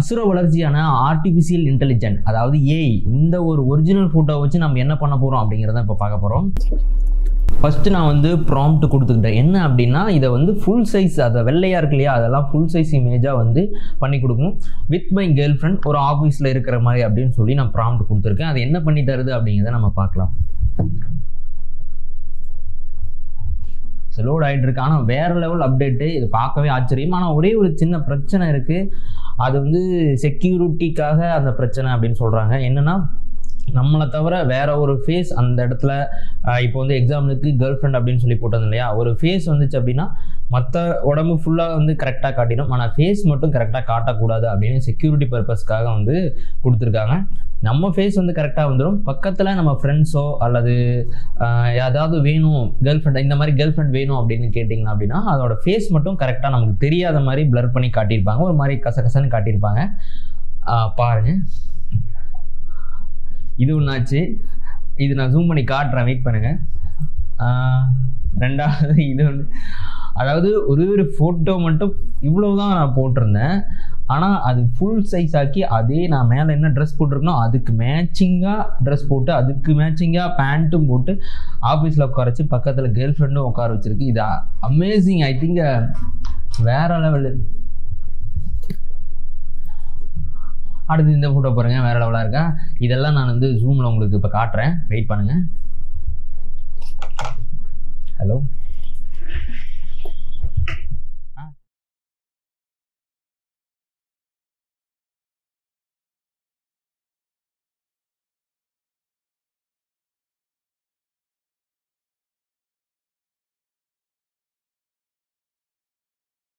அசுர வளர்ச்சியான artificial intelligent, அதாவது AI, இந்த ஒரு ஒரிஜினல் ஃபோட்டோ வச்சு நம்ம என்ன பண்ண போகிறோம் அப்படிங்கிறத இப்போ பார்க்க போகிறோம். ஃபஸ்ட்டு நான் வந்து ப்ராம்ப்ட் கொடுத்துக்கிட்டேன். என்ன அப்படின்னா, இதை வந்து ஃபுல் சைஸ், அதை வெள்ளையாக இருக்கு இல்லையா, அதெல்லாம் ஃபுல் சைஸ் இமேஜாக வந்து பண்ணி கொடுக்கணும். வித் மை கேர்ள் ஃப்ரெண்ட் ஒரு ஆஃபீஸில் இருக்கிற மாதிரி அப்படின்னு சொல்லி நான் ப்ராம்ப்ட் கொடுத்துருக்கேன். அது என்ன பண்ணி தருது அப்படிங்கிறத நம்ம பார்க்கலாம். லோட் ஆகிட்டு இருக்கு. ஆனால் வேறு லெவல் அப்டேட்டு, இது பார்க்கவே ஆச்சரியம். ஆனால் ஒரே ஒரு சின்ன பிரச்சனை இருக்குது. அது வந்து செக்யூரிட்டிக்காக அந்த பிரச்சனை அப்படின்னு சொல்கிறாங்க. என்னென்னா, நம்மளை தவிர வேற ஒரு ஃபேஸ் அந்த இடத்துல, இப்போ வந்து எக்ஸாம்பிளுக்கு கேர்ள் ஃப்ரெண்ட் அப்படின்னு சொல்லி போட்டது இல்லையா, ஒரு ஃபேஸ் வந்துச்சு அப்படின்னா மற்ற உடம்பு ஃபுல்லாக வந்து கரெக்டாக காட்டிடும். ஆனால் ஃபேஸ் மட்டும் கரெக்டாக காட்டக்கூடாது அப்படின்னு செக்யூரிட்டி பர்பஸ்க்காக வந்து கொடுத்துருக்காங்க. நம்ம ஃபேஸ் வந்து கரெக்டாக வந்துடும். பக்கத்தில் நம்ம ஃப்ரெண்ட்ஸோ அல்லது ஏதாவது வேணும், கேர்ள் ஃப்ரெண்ட், இந்த மாதிரி கேர்ள் ஃப்ரெண்ட் வேணும் அப்படின்னு கேட்டிங்கன்னா அப்படின்னா அதோட ஃபேஸ் மட்டும் கரெக்டாக நமக்கு தெரியாத மாதிரி பிளர் பண்ணி காட்டியிருப்பாங்க. ஒரு மாதிரி கசகசன்னு காட்டியிருப்பாங்க. பாருங்கள், இது ஒன்றாச்சு. இது நான் ஜூம் பண்ணி காட்டுறேன், வெயிட் பண்ணுங்கள். ரெண்டாவது இது ஒன்று, அதாவது ஒரு ஃபோட்டோ மட்டும் இவ்வளவு தான் நான் போட்டிருந்தேன். ஆனால் அது ஃபுல் சைஸ் ஆக்கி அதே நான் மேலே என்ன ட்ரெஸ் போட்டிருக்கணும் அதுக்கு மேட்சிங்காக ட்ரெஸ் போட்டு அதுக்கு மேட்சிங்காக பேண்ட்டும் போட்டு ஆஃபீஸில் உட்கார வச்சு பக்கத்தில் கேர்ள் ஃப்ரெண்டும் உட்கார வச்சுருக்கு. இது அமேசிங். ஐ திங்க் வேறு லெவலு. அடுத்து இந்த ஃபோட்டோ பாருங்க, வேற லெவலாக இருக்கா. இதெல்லாம் நான் வந்து ஜூமில் உங்களுக்கு இப்போ காட்டுறேன், வெயிட் பண்ணுங்கள். ஹலோ.